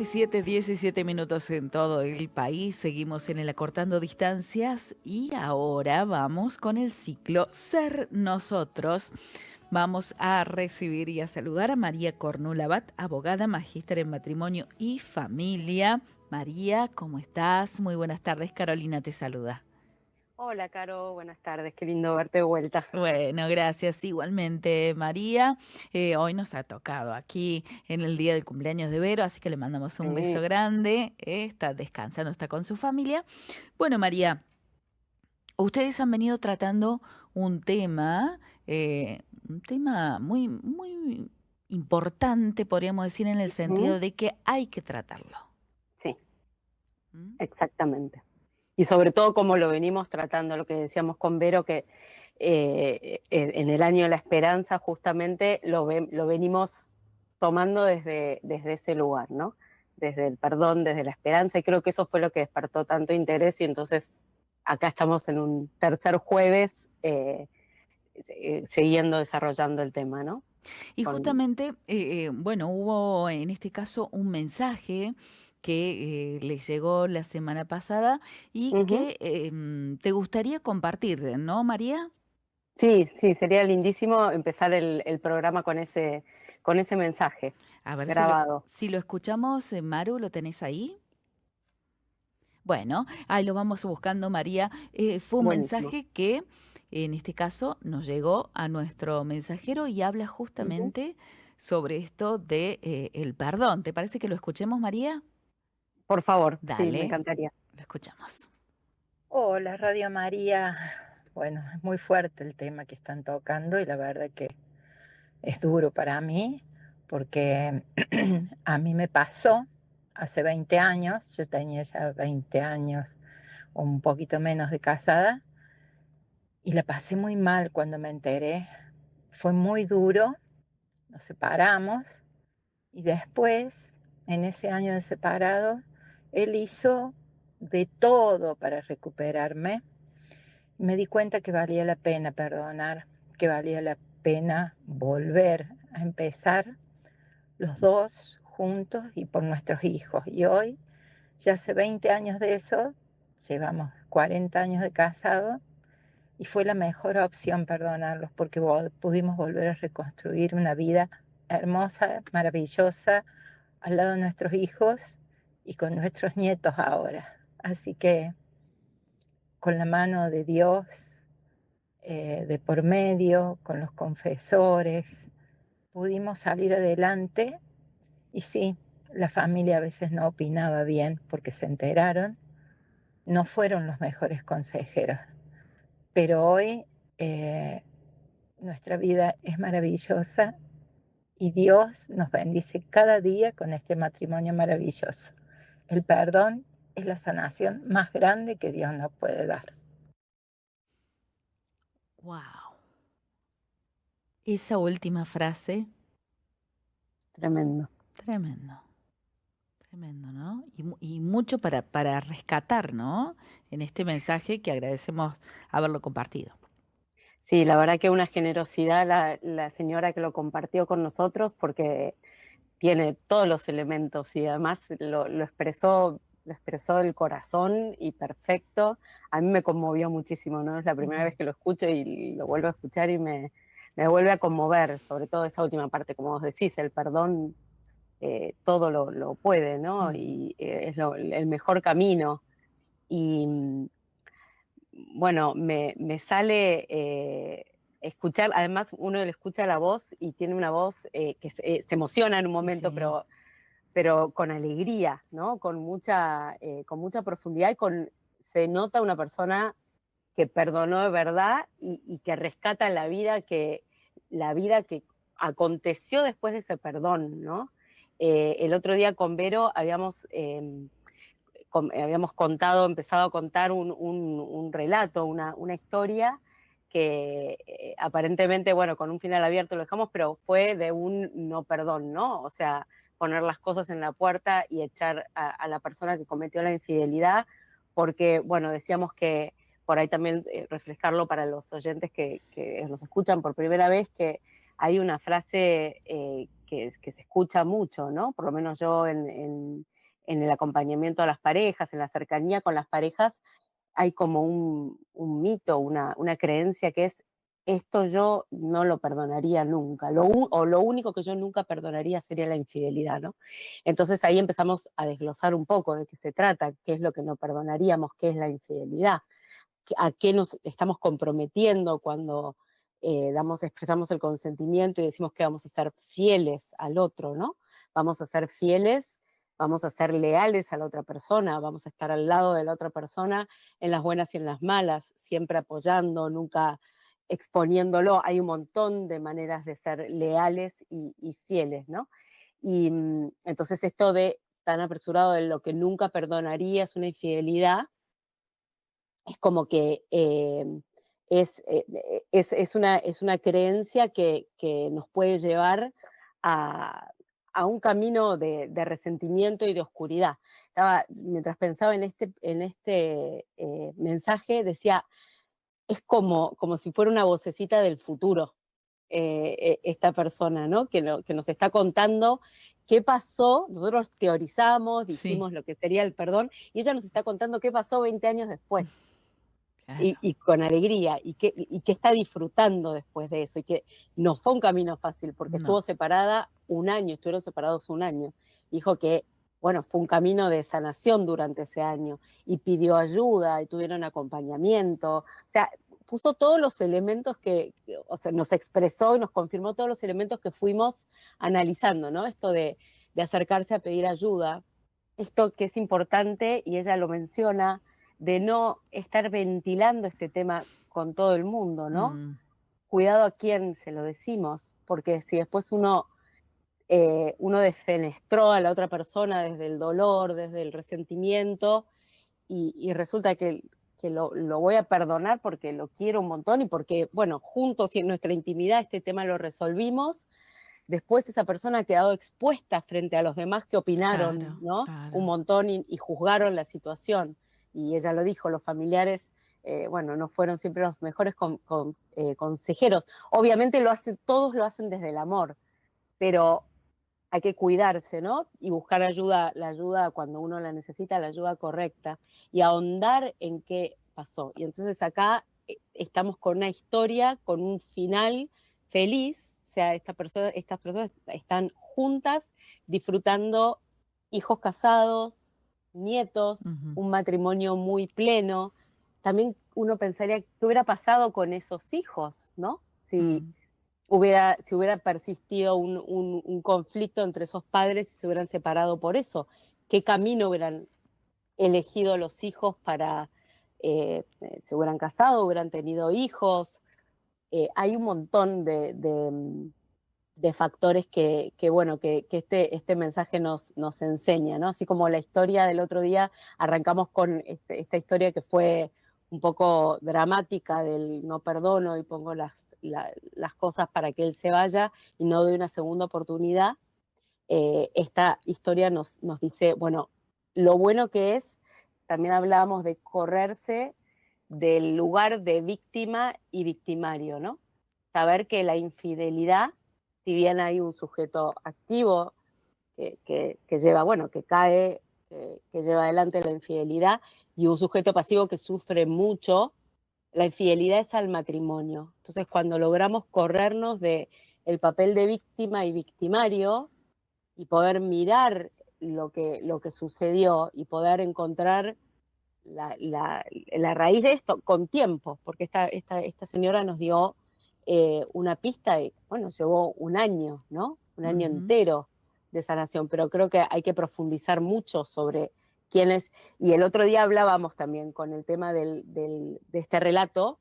17 minutos en todo el país. Seguimos en el Acortando Distancias y ahora vamos con el ciclo Ser Nosotros. Vamos a recibir y a saludar a María Cornul Abad, abogada, magíster en matrimonio y familia. María, ¿cómo estás? Muy buenas tardes. Carolina te saluda. Hola, Caro, buenas tardes, qué lindo verte de vuelta. Bueno, gracias igualmente, María. Hoy nos ha tocado aquí en el día del cumpleaños de Vero, así que le mandamos un beso Sí. grande. Está descansando, está con su familia. Bueno, María, ustedes han venido tratando un tema muy importante, podríamos decir, en el Ujú. sentido de que hay que tratarlo. Sí, ¿Mm? exactamente. Y sobre todo como lo venimos tratando, lo que decíamos con Vero, que en el año de la esperanza justamente lo venimos tomando desde ese lugar, ¿no? Desde el perdón, desde la esperanza, y creo que eso fue lo que despertó tanto interés, y entonces acá estamos en un tercer jueves siguiendo desarrollando el tema, ¿no? Y Con, justamente, bueno, hubo en este caso un mensaje que les llegó la semana pasada y Ujú. que te gustaría compartir, ¿no, María? Sí, sí, sería lindísimo empezar el programa con ese mensaje A ver grabado. si lo escuchamos, Maru, ¿lo tenés ahí? Bueno, ahí lo vamos buscando, María. Fue un Buenísimo. mensaje que en este caso nos llegó a nuestro mensajero y habla Ujú. justamente sobre esto de el perdón. ¿Te parece que lo escuchemos, María? Por favor, sí, me Dale, encantaría. lo escuchamos. Hola, Radio María. Bueno, es muy fuerte el tema que están tocando y la verdad que es duro para mí porque a mí me pasó hace 20 años, yo tenía ya 20 años, un poquito menos de casada, y la pasé muy mal cuando me enteré. Fue muy duro, nos separamos y después, en ese año de separado, él hizo de todo para recuperarme. Me di cuenta que valía la pena perdonar, que valía la pena volver a empezar los dos juntos y por nuestros hijos. Y hoy, ya hace 20 años de eso, llevamos 40 años de casado y fue la mejor opción perdonarlos porque pudimos volver a reconstruir una vida hermosa, maravillosa, al lado de nuestros hijos y con nuestros nietos ahora. Así que con la mano de Dios de por medio, con los confesores, pudimos salir adelante y sí, la familia a veces no opinaba bien porque se enteraron, no fueron los mejores consejeros, pero hoy eh, nuestra vida es maravillosa y Dios nos bendice cada día con este matrimonio maravilloso. El perdón es la sanación más grande que Dios nos puede dar. Wow. Esa última frase, Tremendo. tremendo, tremendo, ¿no? Y mucho para rescatar, ¿no? En este mensaje que agradecemos haberlo compartido. Sí, la verdad que una generosidad la señora que lo compartió con nosotros porque tiene todos los elementos y además lo expresó del corazón y perfecto. A mí me conmovió muchísimo, ¿no? Es la primera vez que lo escucho y lo vuelvo a escuchar y me vuelve a conmover, sobre todo esa última parte, como vos decís, el perdón todo lo puede, ¿no? Mm. Y es el mejor camino. Y bueno, me sale escuchar, además uno le escucha la voz y tiene una voz que se emociona en un Sí, momento, sí. pero con alegría, ¿no? Con mucha profundidad y se nota una persona que perdonó de verdad y que rescata la vida que aconteció después de ese perdón, ¿no? El otro día con Vero habíamos empezado a contar un relato, una historia que aparentemente, bueno, con un final abierto lo dejamos, pero fue de un no perdón, ¿no? O sea, poner las cosas en la puerta y echar a la persona que cometió la infidelidad, porque, bueno, decíamos que por ahí también refrescarlo para los oyentes que nos escuchan por primera vez, que hay una frase que se escucha mucho, ¿no? Por lo menos yo en el acompañamiento a las parejas, en la cercanía con las parejas, hay como un mito, una creencia que es, esto yo no lo perdonaría nunca, o lo único que yo nunca perdonaría sería la infidelidad, ¿no? Entonces ahí empezamos a desglosar un poco de qué se trata, qué es lo que no perdonaríamos, qué es la infidelidad, a qué nos estamos comprometiendo cuando expresamos el consentimiento y decimos que vamos a ser fieles al otro, ¿no? Vamos a ser fieles, vamos a ser leales a la otra persona, vamos a estar al lado de la otra persona en las buenas y en las malas, siempre apoyando, nunca exponiéndolo. Hay un montón de maneras de ser leales y fieles, ¿no? Y entonces esto de tan apresurado de lo que nunca perdonaría es una infidelidad, es como que es una creencia que nos puede llevar a, a un camino de resentimiento y de oscuridad. Mientras pensaba en este mensaje, decía, es como si fuera una vocecita del futuro, esta persona, ¿no? Que nos está contando qué pasó. Nosotros teorizamos, Sí, dijimos lo que sería el perdón, y ella nos está contando qué pasó 20 años después claro. y con alegría, y que está disfrutando después de eso, y que no fue un camino fácil, porque No. estuvo separada un año, estuvieron separados un año. Dijo que, bueno, fue un camino de sanación durante ese año, y pidió ayuda, y tuvieron acompañamiento, o sea, puso todos los elementos o sea, nos expresó y nos confirmó todos los elementos que fuimos analizando, ¿no? Esto de acercarse a pedir ayuda, esto que es importante, y ella lo menciona, de no estar ventilando este tema con todo el mundo, ¿no? Mm, Cuidado a quién se lo decimos, porque si después uno defenestró a la otra persona desde el dolor, desde el resentimiento, y resulta que lo voy a perdonar porque lo quiero un montón y porque, bueno, juntos y en nuestra intimidad este tema lo resolvimos, después esa persona ha quedado expuesta frente a los demás que opinaron, claro, ¿no? Un claro. montón y juzgaron la situación. Y ella lo dijo, los familiares, bueno, no fueron siempre los mejores consejeros. Obviamente todos lo hacen desde el amor, pero hay que cuidarse, ¿no? Y buscar ayuda, la ayuda cuando uno la necesita, la ayuda correcta, y ahondar en qué pasó. Y entonces acá estamos con una historia, con un final feliz, o sea, estas personas están juntas disfrutando hijos casados, nietos, Ujú. un matrimonio muy pleno. También uno pensaría, ¿qué hubiera pasado con esos hijos, no? Mm, Si hubiera persistido un conflicto entre esos padres y se hubieran separado por eso, ¿qué camino hubieran elegido los hijos para, se hubieran casado, hubieran tenido hijos? Hay un montón de factores bueno, que este mensaje nos enseña, ¿no? Así como la historia del otro día, arrancamos con esta historia que fue un poco dramática del no perdono y pongo las cosas para que él se vaya y no doy una segunda oportunidad. Esta historia nos dice, bueno, lo bueno que es, también hablábamos de correrse del lugar de víctima y victimario, ¿no? Saber que la infidelidad, si bien hay un sujeto activo que lleva, bueno, que cae, que lleva adelante la infidelidad, y un sujeto pasivo que sufre mucho, la infidelidad es al matrimonio. Entonces, cuando logramos corrernos de el papel de víctima y victimario y poder mirar lo que sucedió y poder encontrar la raíz de esto con tiempo, porque esta señora nos dio una pista y, bueno, llevó un año, ¿no? Un año ujú. entero de sanación, pero creo que hay que profundizar mucho sobre quién es. Y el otro día hablábamos también con el tema de este relato,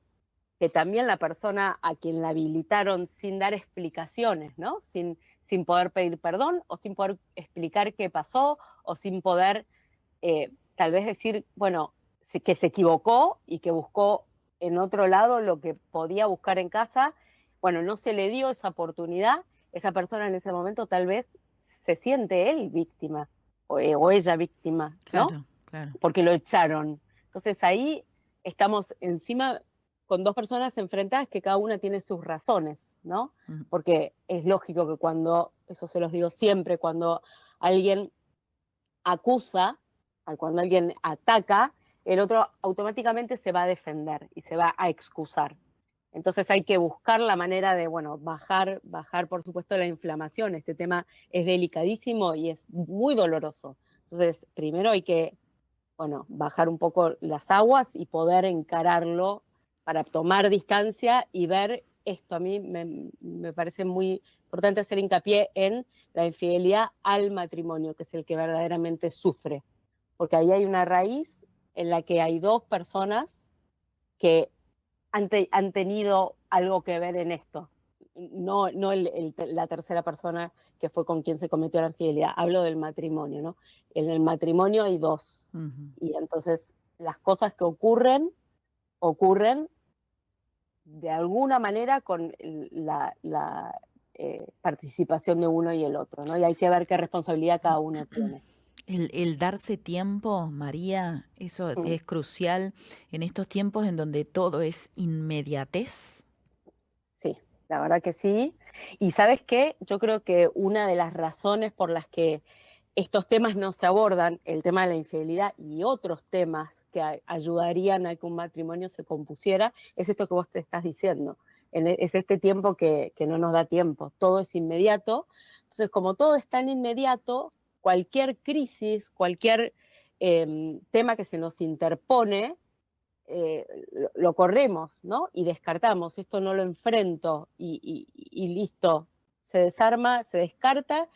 que también la persona a quien la habilitaron sin dar explicaciones, ¿no? Sin poder pedir perdón o sin poder explicar qué pasó o sin poder tal vez decir, bueno, que se equivocó y que buscó en otro lado lo que podía buscar en casa. Bueno, no se le dio esa oportunidad. Esa persona en ese momento tal vez se siente él víctima o ella víctima, ¿no? Claro, claro. Porque lo echaron. Entonces ahí estamos encima con dos personas enfrentadas que cada una tiene sus razones, ¿no? Mm, Porque es lógico que cuando, eso se los digo siempre, cuando alguien acusa, cuando alguien ataca, el otro automáticamente se va a defender y se va a excusar. Entonces hay que buscar la manera de, bueno, bajar, por supuesto, la inflamación. Este tema es delicadísimo y es muy doloroso. Entonces, primero hay que, bueno, bajar un poco las aguas y poder encararlo para tomar distancia y ver esto. A mí me parece muy importante hacer hincapié en la infidelidad al matrimonio, que es el que verdaderamente sufre. Porque ahí hay una raíz en la que hay dos personas que han tenido algo que ver en esto. No la tercera persona que fue con quien se cometió la infidelidad. Hablo del matrimonio, ¿no? En el matrimonio hay dos. Y entonces las cosas que ocurren de alguna manera con la participación de uno y el otro, ¿no? Y hay que ver qué responsabilidad cada uno tiene. El darse tiempo, María, eso es crucial en estos tiempos en donde todo es inmediatez. Sí, la verdad que sí. Y ¿sabes qué? Yo creo que una de las razones por las que estos temas no se abordan, el tema de la infidelidad y otros temas que ayudarían a que un matrimonio se compusiera, es esto que vos te estás diciendo. Es este tiempo que no nos da tiempo, todo es inmediato. Entonces, como todo es tan inmediato, cualquier crisis, cualquier tema que se nos interpone, lo corremos, ¿no? Y descartamos, esto no lo enfrento y listo, se desarma, se descarta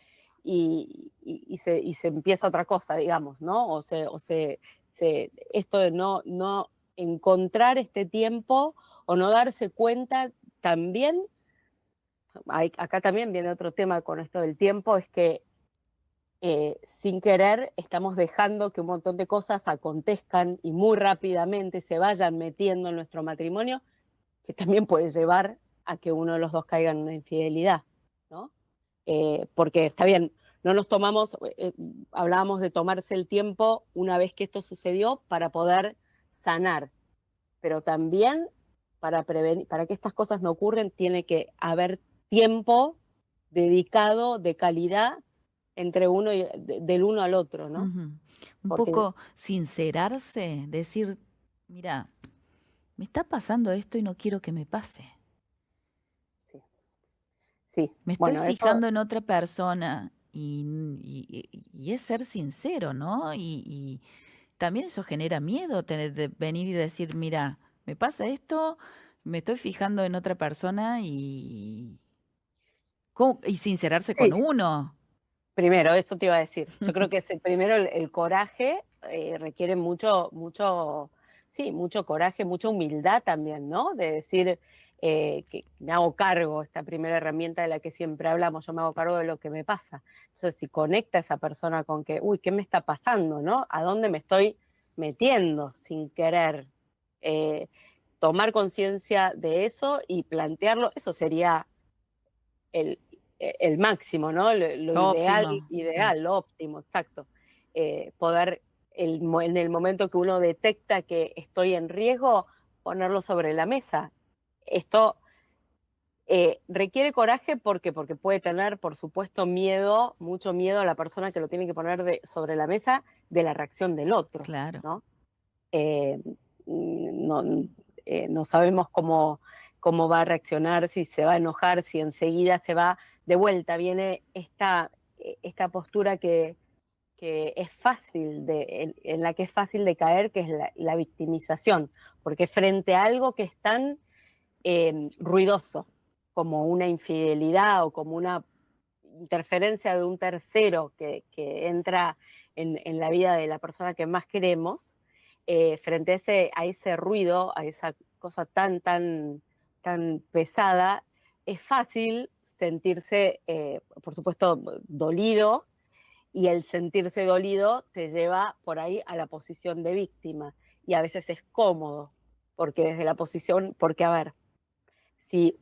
y se empieza otra cosa, digamos, ¿no? Esto de no encontrar este tiempo o no darse cuenta también, acá también viene otro tema con esto del tiempo, es que sin querer estamos dejando que un montón de cosas acontezcan y muy rápidamente se vayan metiendo en nuestro matrimonio, que también puede llevar a que uno de los dos caiga en una infidelidad, ¿no? Porque está bien, no nos tomamos, hablábamos de tomarse el tiempo una vez que esto sucedió para poder sanar, pero también para prevenir, para que estas cosas no ocurran, tiene que haber tiempo dedicado de calidad entre uno y del uno al otro, ¿no? Un Porque poco sincerarse, decir, mira, me está pasando esto y no quiero que me pase. sí, sí. Me estoy Bueno, eso fijando en otra persona y es ser sincero, ¿no? Y también eso genera miedo, de venir y decir, mira, me pasa esto, me estoy fijando en otra persona y sincerarse con sí. uno. Primero, esto te iba a decir. Yo creo que primero el coraje requiere sí, mucho coraje, mucha humildad también, ¿no? De decir que me hago cargo, esta primera herramienta de la que siempre hablamos, yo me hago cargo de lo que me pasa. Entonces, si conecta esa persona con que, uy, ¿qué me está pasando, no? ¿A dónde me estoy metiendo sin querer? Eh, Tomar conciencia de eso y plantearlo, eso sería el máximo, ¿no? Lo Óptimo. ideal, lo óptimo, exacto. Poder, en el momento que uno detecta que estoy en riesgo, ponerlo sobre la mesa. Esto requiere coraje porque puede tener, por supuesto, miedo, mucho miedo a la persona que lo tiene que poner sobre la mesa de la reacción del otro, Claro. ¿no? Eh, no, no sabemos cómo va a reaccionar, si se va a enojar, si enseguida se va de vuelta. Viene esta postura que es fácil, en la que es fácil de caer, que es la victimización, porque frente a algo que es tan ruidoso como una infidelidad o como una interferencia de un tercero que entra en la vida de la persona que más queremos, frente a ese ruido, a esa cosa tan pesada, es fácil sentirse, por supuesto, dolido, y el sentirse dolido te lleva por ahí a la posición de víctima. Y a veces es cómodo, porque desde la posición, porque a ver, si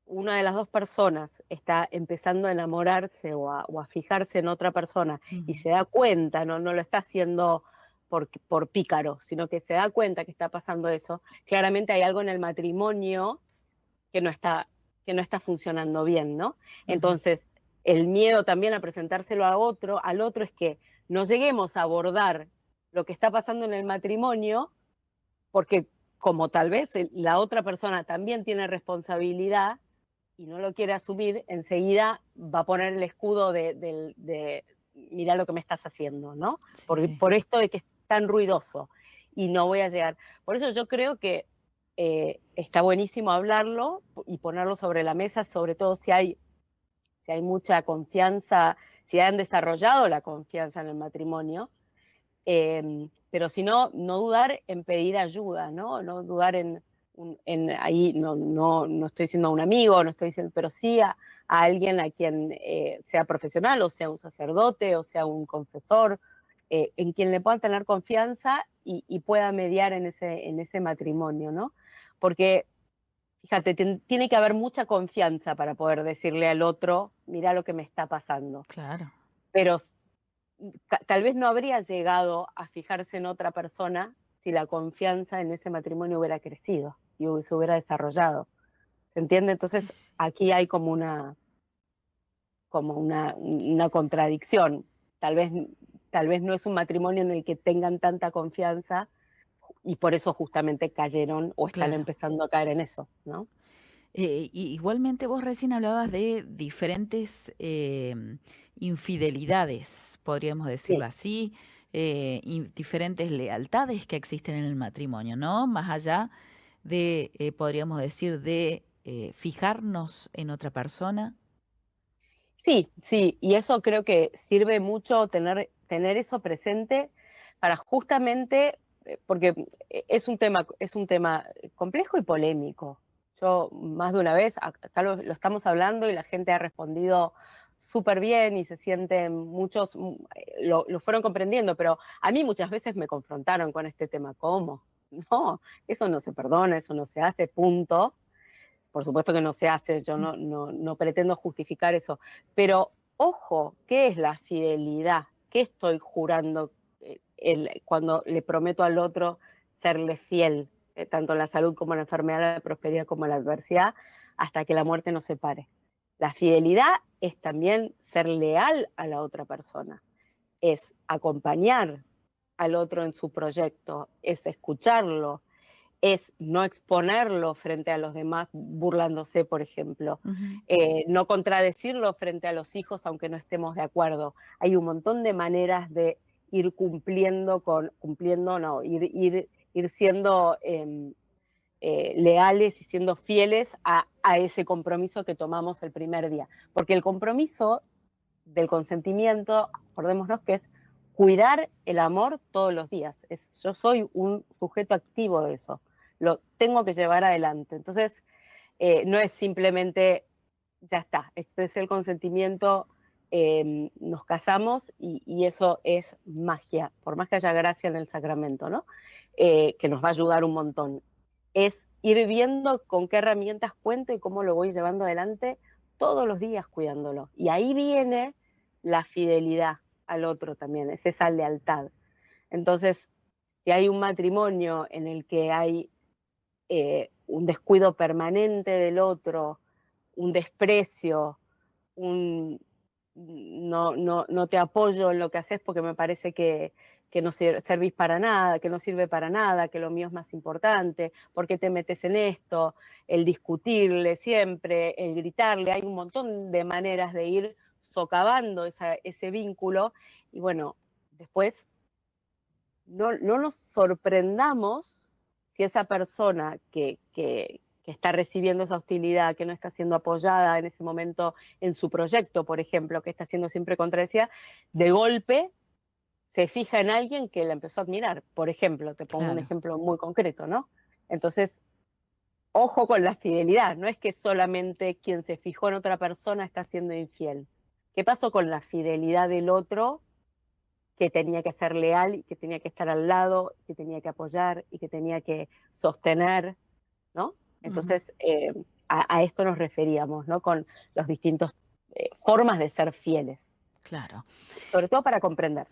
una de las dos personas está empezando a enamorarse o a fijarse en otra persona y se da cuenta, no lo está haciendo por pícaro, sino que se da cuenta que está pasando eso, claramente hay algo en el matrimonio que no está funcionando bien, ¿no? Entonces, el miedo también a presentárselo al otro es que no lleguemos a abordar lo que está pasando en el matrimonio, porque como tal vez la otra persona también tiene responsabilidad y no lo quiere asumir, enseguida va a poner el escudo de mirá lo que me estás haciendo, ¿no? Sí, Por esto de que es tan ruidoso y no voy a llegar. Por eso yo creo que está buenísimo hablarlo y ponerlo sobre la mesa, sobre todo si hay mucha confianza, si han desarrollado la confianza en el matrimonio, pero si no, no dudar en pedir ayuda, ¿no? No dudar ahí, no estoy diciendo a un amigo, no estoy diciendo, pero sí a alguien a quien sea profesional, o sea un sacerdote, o sea un confesor, en quien le puedan tener confianza y pueda mediar en ese matrimonio, ¿no? Porque, fíjate, tiene que haber mucha confianza para poder decirle al otro, mira lo que me está pasando. claro. Pero tal vez no habría llegado a fijarse en otra persona si la confianza en ese matrimonio hubiera crecido y se hubiera desarrollado. ¿Se entiende? Sí, Entonces sí. aquí hay como una contradicción. Tal vez, tal vez no es un matrimonio en el que tengan tanta confianza y por eso justamente cayeron o están Claro. empezando a caer en eso, ¿no? Igualmente vos recién hablabas de diferentes infidelidades, podríamos decirlo Sí, así, diferentes lealtades que existen en el matrimonio, ¿no? Más allá de, podríamos decir, de fijarnos en otra persona. sí, sí, y eso creo que sirve mucho tener eso presente para justamente, porque es un tema complejo y polémico. Yo más de una vez, acá lo estamos hablando y la gente ha respondido súper bien y se sienten muchos, lo fueron comprendiendo, pero a mí muchas veces me confrontaron con este tema. ¿Cómo? No, eso no se perdona, eso no se hace, punto. Por supuesto que no se hace, yo Mm. no pretendo justificar eso, pero ojo, ¿qué es la fidelidad? ¿Qué estoy jurando cuando le prometo al otro serle fiel, tanto en la salud como en la enfermedad, en la prosperidad como en la adversidad, hasta que la muerte nos separe? La fidelidad es también ser leal a la otra persona, es acompañar al otro en su proyecto, es escucharlo, es no exponerlo frente a los demás burlándose, por ejemplo, Ujú. no contradecirlo frente a los hijos aunque no estemos de acuerdo. Hay un montón de maneras de ir cumpliendo, no, ir siendo leales y siendo fieles a ese compromiso que tomamos el primer día. Porque el compromiso del consentimiento, acordémonos que es cuidar el amor todos los días. Yo soy un sujeto activo de eso, lo tengo que llevar adelante. Entonces, no es simplemente, ya está, expresé el consentimiento, nos casamos y eso es magia, por más que haya gracia en el sacramento, ¿no? Que nos va a ayudar un montón. Es ir viendo con qué herramientas cuento y cómo lo voy llevando adelante todos los días cuidándolo. Y ahí viene la fidelidad al otro también, es esa lealtad. Entonces, si hay un matrimonio en el que hay un descuido permanente del otro, un desprecio, un no te apoyo en lo que haces porque me parece que no servís para nada, que no sirve para nada, que lo mío es más importante, ¿por qué te metes en esto? El discutirle siempre, el gritarle, hay un montón de maneras de ir socavando ese vínculo y bueno, después no nos sorprendamos si esa persona que está recibiendo esa hostilidad, que no está siendo apoyada en ese momento en su proyecto, por ejemplo, que está siendo siempre contradecida, de golpe se fija en alguien que la empezó a admirar. Por ejemplo, te pongo un Claro. ejemplo muy concreto, ¿no? Entonces, ojo con la fidelidad, no es que solamente quien se fijó en otra persona está siendo infiel. ¿Qué pasó con la fidelidad del otro que tenía que ser leal y que tenía que estar al lado, que tenía que apoyar y que tenía que sostener, ¿no? Ujú. Entonces, a esto nos referíamos, ¿no? Con los distintos formas de ser fieles, Claro. sobre todo para comprender.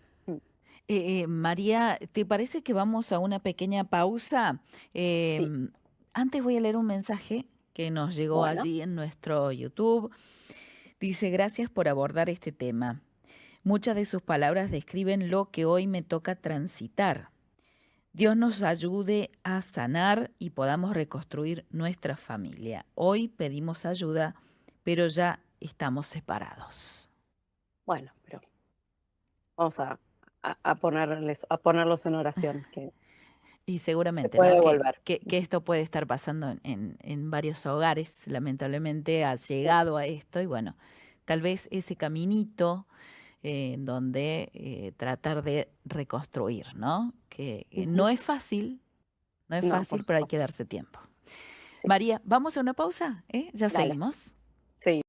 María, ¿te parece que vamos a una pequeña pausa? Sí, Em, Antes voy a leer un mensaje que nos llegó bueno, allí en nuestro YouTube. Dice, gracias por abordar este tema. Muchas de sus palabras describen lo que hoy me toca transitar. Dios nos ayude a sanar y podamos reconstruir nuestra familia. Hoy pedimos ayuda, pero ya estamos separados. Bueno, pero vamos a ponerlos en oración, que Y se seguramente, ¿no? puede volver. Que esto puede estar pasando en varios hogares, lamentablemente ha llegado a esto y bueno, tal vez ese caminito en donde tratar de reconstruir, ¿no? Que no es fácil, no es No, por fácil, pero hay que supuesto. darse tiempo. Sí, María, vamos a una pausa, ¿eh? Ya dale. seguimos. Sí.